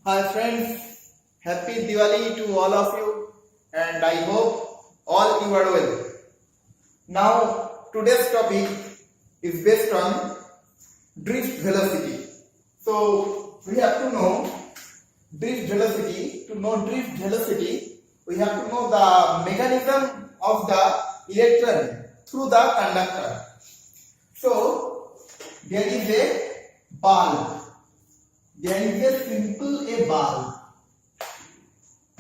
Hi friends, happy Diwali to all of you and I hope all you are well. Now today's topic is based on drift velocity. So we have to know drift velocity. To know drift velocity, we have to know the mechanism of the electron through the conductor. So there is a bulb. There is a simple bulb.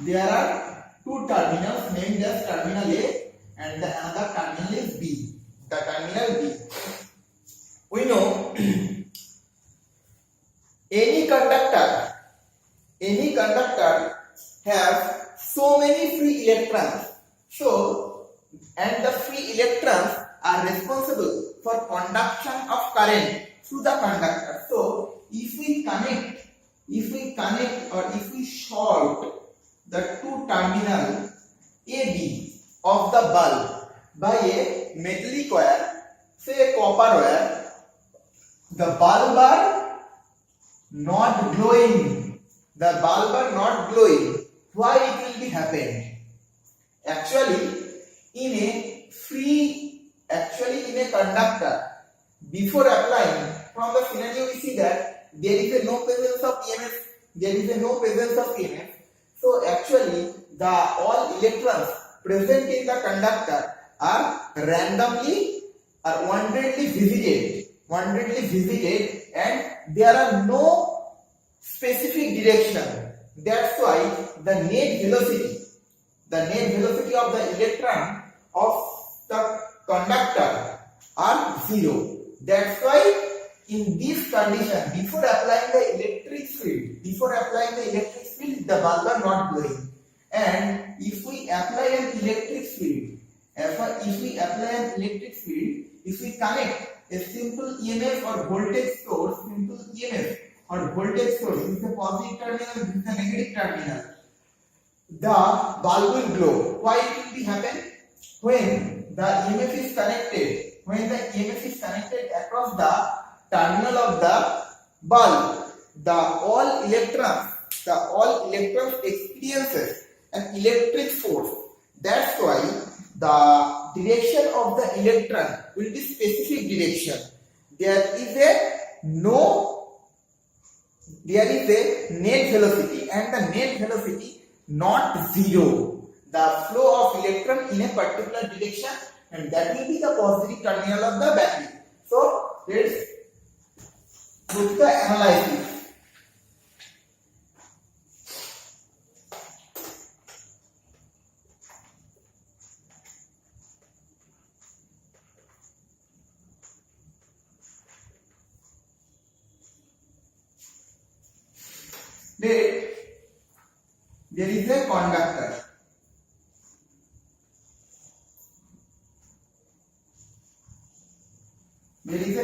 There are two terminals named as terminal A and the another terminal is B. The terminal B. We know any conductor has so many free electrons. So, and the free electrons are responsible for conduction of current through the conductor. So, if we connect or if we short the two terminals AB of the bulb by a metallic wire, say a copper wire, the bulb are not glowing. The bulb are not glowing. Why it will be happened? Actually, in a conductor, before applying, from the scenario we see that there is no presence of EMF. So actually, the all electrons present in the conductor are randomly or wantedly visited, and there are no specific direction. That's why the net velocity of the electron of the conductor are zero. That's why in this condition, before applying the electric field, the bulb are not glowing. And if we apply an electric field, if we connect a simple EMF or voltage source, this is a positive terminal, this is a negative terminal, the bulb will glow. Why it will be happen? When the EMF is connected across the terminal of the bulb, the all electrons experiences an electric force. That's why the direction of the electron will be specific direction. There is a net velocity, and the net velocity not zero. The flow of electron in a particular direction, and that will be the positive terminal of the battery. So let's go to the analysis. There is a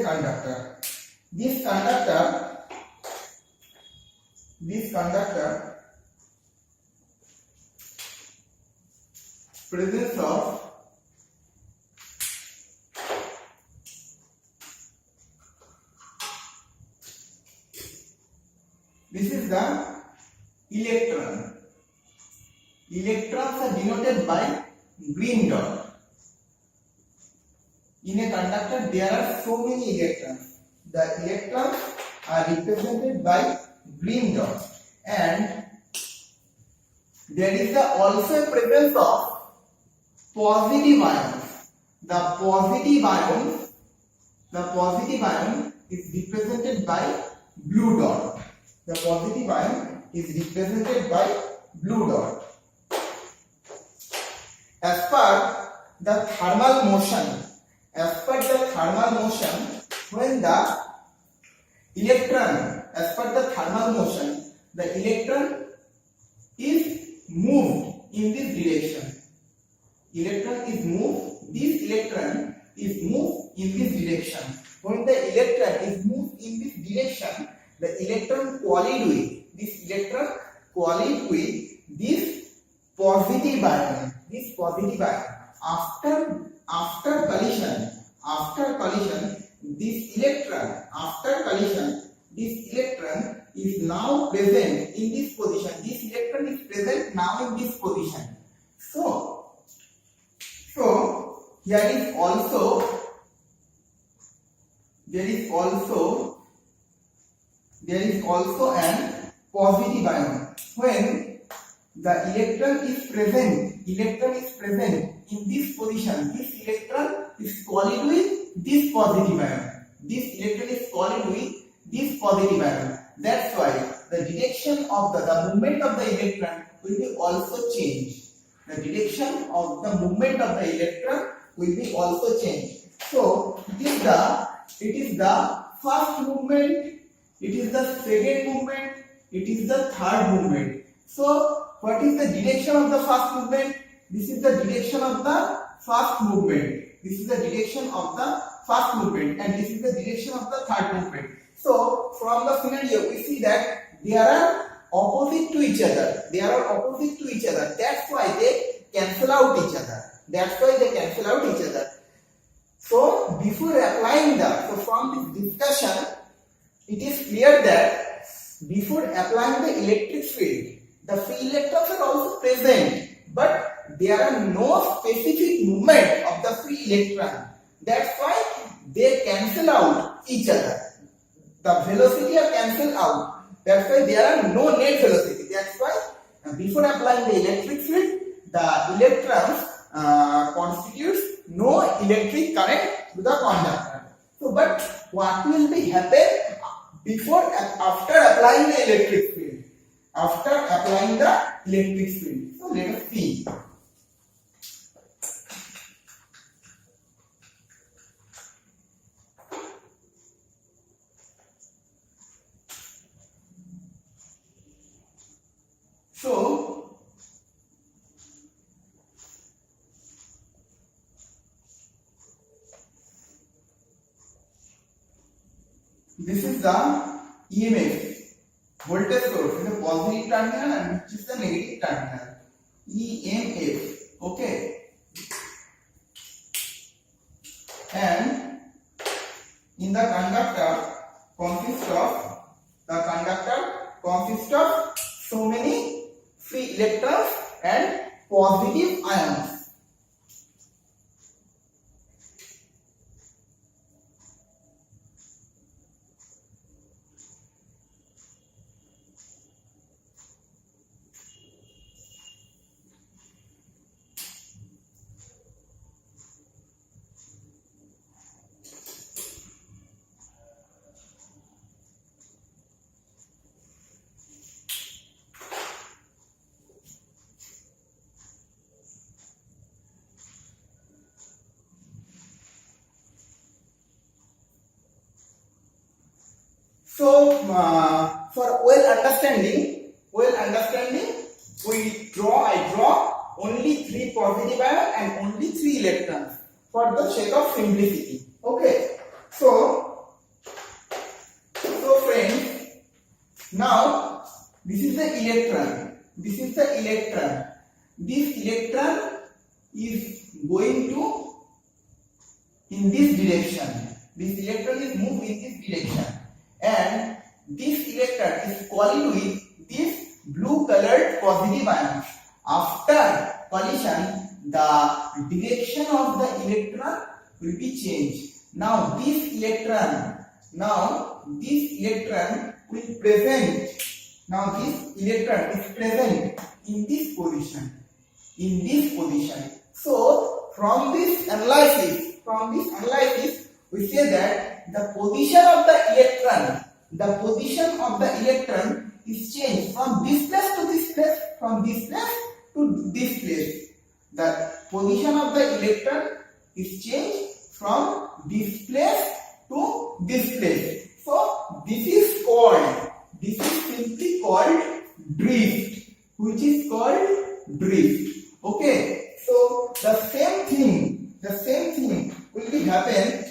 conductor. This conductor presence of this is the electron. Electrons are denoted by green dot. In a conductor, there are so many electrons. The electrons are represented by green dot, and there is also a presence of positive ions. The positive ion is represented by blue dot. As per the thermal motion, when the electron, the electron is moved in this direction. This electron is moved in this direction. When the electron is moved in this direction, the electron collide with this positive ion. After collision, this electron is now present in this position. This electron is present now in this position. So here is also there is also an positive ion. When the electron is present in this position, this electron is collided with this positive ion. This electron is collided with this positive ion. That's why the direction of the movement of the electron will be also changed. The direction of the movement of the electron will be also changed. So it is the first movement, it is the second movement, it is the third movement. So what is the direction of the first movement? This is the direction of the first movement. This is the direction of the first movement, and this is the direction of the third movement. So from the scenario we see that they are opposite to each other. They are opposite to each other. That's why they cancel out each other. So before applying from this discussion, it is clear that before applying the electric field, the free electrons are also present, but there are no specific movement of the free electron. That's why they cancel out each other. The velocity are cancelled out. That's why there are no net velocity. That's why before applying the electric field, the electrons constitutes no electric current to the conductor. So, but what will be happen after applying the electric field? After applying the electric field. So let us see. So this is the EMF, voltage source in the positive terminal, and which is the negative terminal, EMF. Okay, and in the conductor consists of so many free electrons and positive ions. So for well understanding, I draw only 3 positive ions and only 3 electrons for the sake of simplicity. Okay. So friends, now this is the electron. This electron is going to in this direction. This electron is moved in this direction. And this electron is collided with this blue colored positive ions. After collision, the direction of the electron will be changed. Now this electron will present. Now this electron is present in this position. So from this analysis, we say that the position of the electron is changed from this place to this place, from this place to this place. The position of the electron is changed from this place to this place. So this is simply called drift, which is called drift. Okay. So the same thing will be happen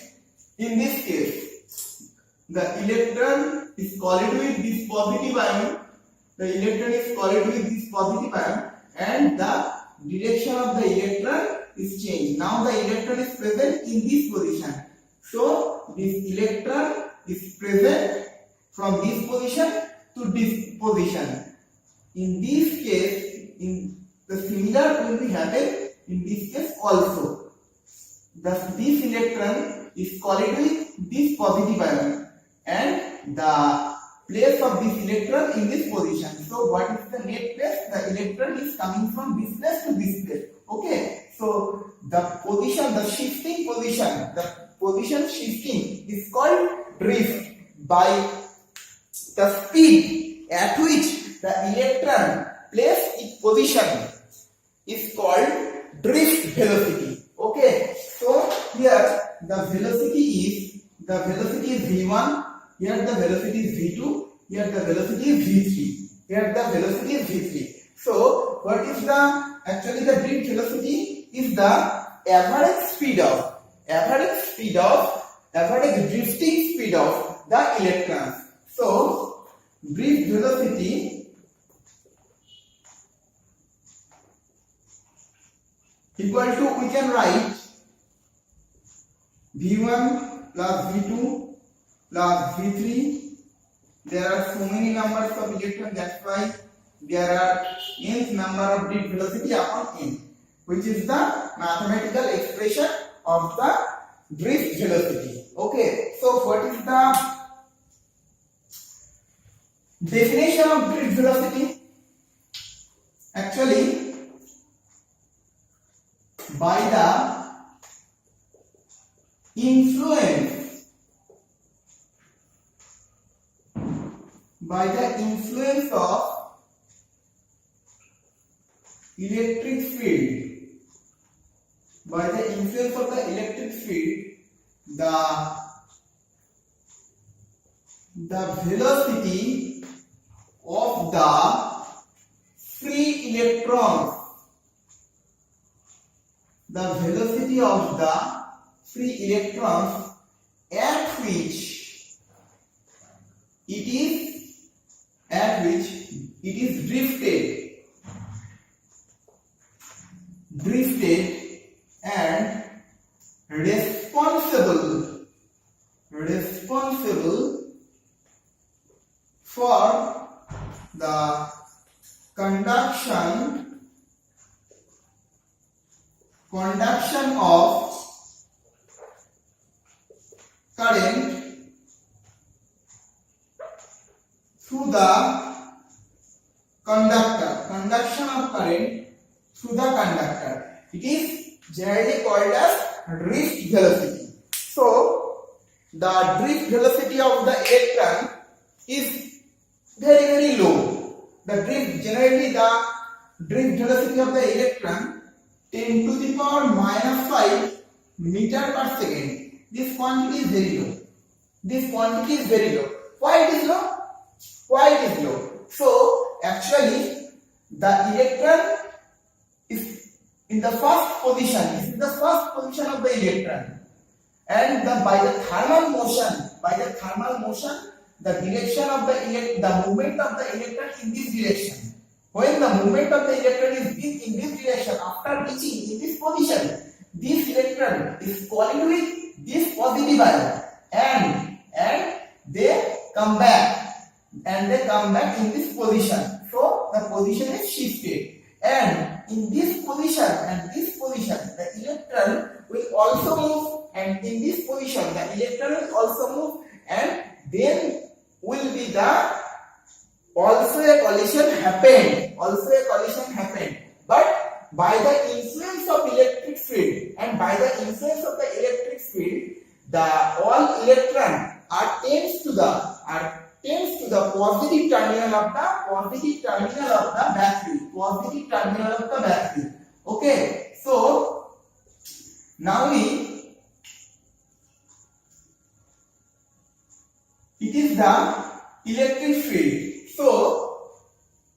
in this case. The electron is collided with this positive ion. And the direction of the electron is changed. Now the electron is present in this position. So this electron is present from this position to this position. In this case, in the similar will be happen in this case also. Thus, this electron is collided with this positive ion, and the place of this electron in this position. So, what is the net place? The electron is coming from this place to this place. Okay. So, the position, the shifting position, the position shifting is called drift by the speed at which the electron placed its position is called drift velocity. Okay. So, here the velocity is v1, here the velocity is v2, here the velocity is v3, here the velocity is v3. So, what is the actually the drift velocity is the average drifting speed of the electrons. So, drift velocity equal to, we can write v1 plus v2 plus v3. There are so many numbers of electrons, that's why there are n number of drift velocity upon n, which is the mathematical expression of the drift velocity. Okay, so what is the definition of drift velocity? Actually, by the influence of electric field, by the influence of the electric field, the velocity of the free electrons, the velocity of the free electrons at which it is drifted and responsible for the conduction of current through the conductor. Conduction of current through the conductor. It is generally called as drift velocity. So, the drift velocity of the electron is very low. Generally the drift velocity of the electron 10 to the power minus 5 meter per second. This quantity is very low. Why it is low? So, actually, the electron is in the first position. This is the first position of the electron, and by the thermal motion, the direction of the movement of the electron in this direction. When the movement of the electron is in this direction, after reaching in this position, this electron is collided with this positive ion, and they come back in this position. So the position is shifted, and in this position the electron will also move, and in this position the electron will also move, and then will be also a collision happened. But by the influence of electric field, all electrons are tends to the positive terminal of the battery. Okay, so now it is the electric field. So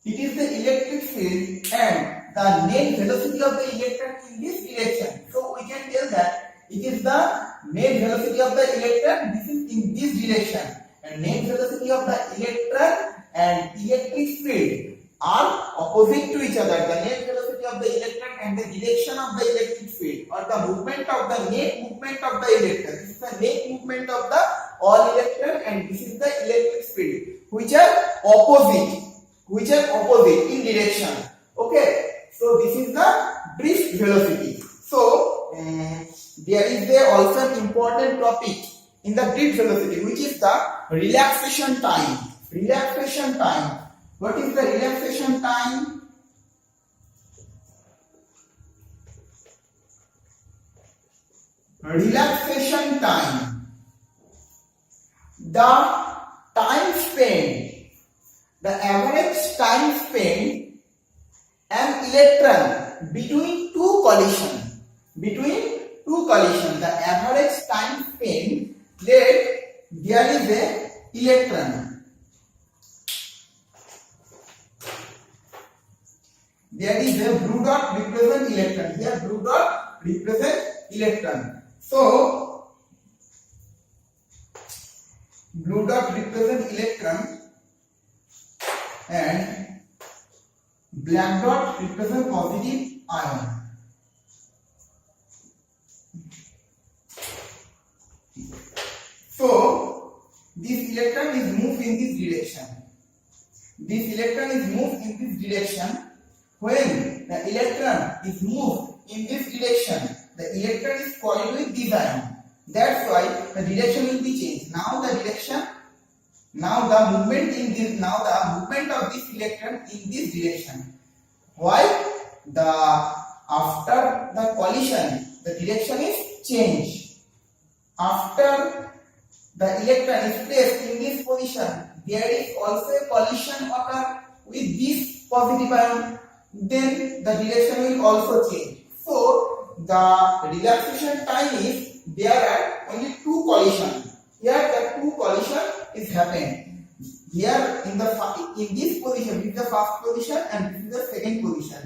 it is the electric field and the net velocity of the electron in this direction. So we can tell that it is the net velocity of the electron. This is in this direction, and net velocity of the electron and electric field are opposite to each other. The net velocity of the electron and the direction of the electric field, or the movement of the net movement of the electron. This is the net movement of the all electron, and this is the electric field, which are opposite, in direction. Okay, so this is the drift velocity. So there is also an important topic in the drift velocity, which is the relaxation time. Relaxation time. What is the relaxation time? Relaxation time. The time spent, the average time spent an electron between two collision. The average time spent, let there is a electron. There is a blue dot represent electron. Here blue dot represent electron. So blue dot represent electron and black dot represent positive ion. So this electron is moved in this direction. When the electron is moved in this direction, the electron is collided with this ion. That's why the direction will be changed. Now the movement of this electron in this direction. Why? After the collision, the direction is changed. After the electron is placed in this position, there is also a collision occur with this positive ion. Then the direction will also change. So the relaxation time is there are only two collisions. Here the two collision is happening. Here in this position, this is the first position and this is the second position.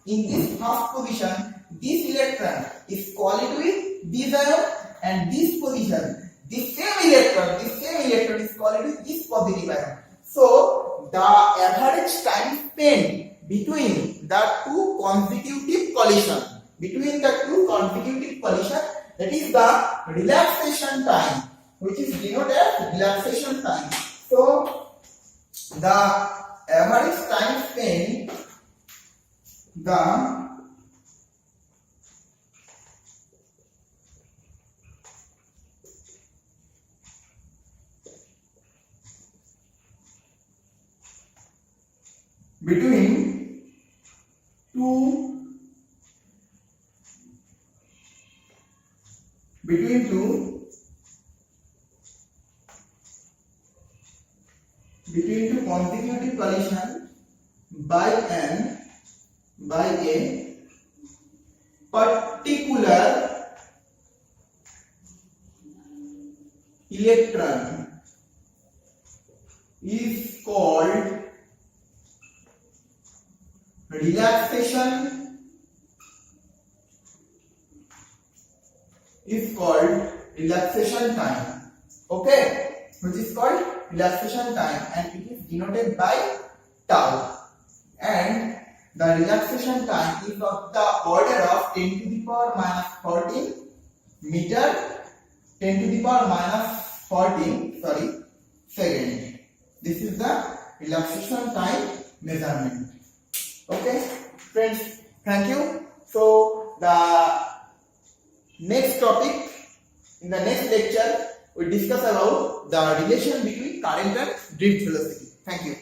In this first position, this electron is collided with this ion, and this position, this same electron is collided with this positive ion. So the average time spent between the two consecutive collision, that is the relaxation time, which is denoted as relaxation time. So the average time spent, between two consecutive collision by a particular electron is called relaxation time. Okay, which is called relaxation time, and it is denoted by tau. And the relaxation time is of the order of 10 to the power minus 14 meter, 10 to the power minus 14 second. This is the relaxation time measurement. Okay, friends, thank you. So the next topic in the next lecture we discuss about the relation between current and drift velocity. Thank you.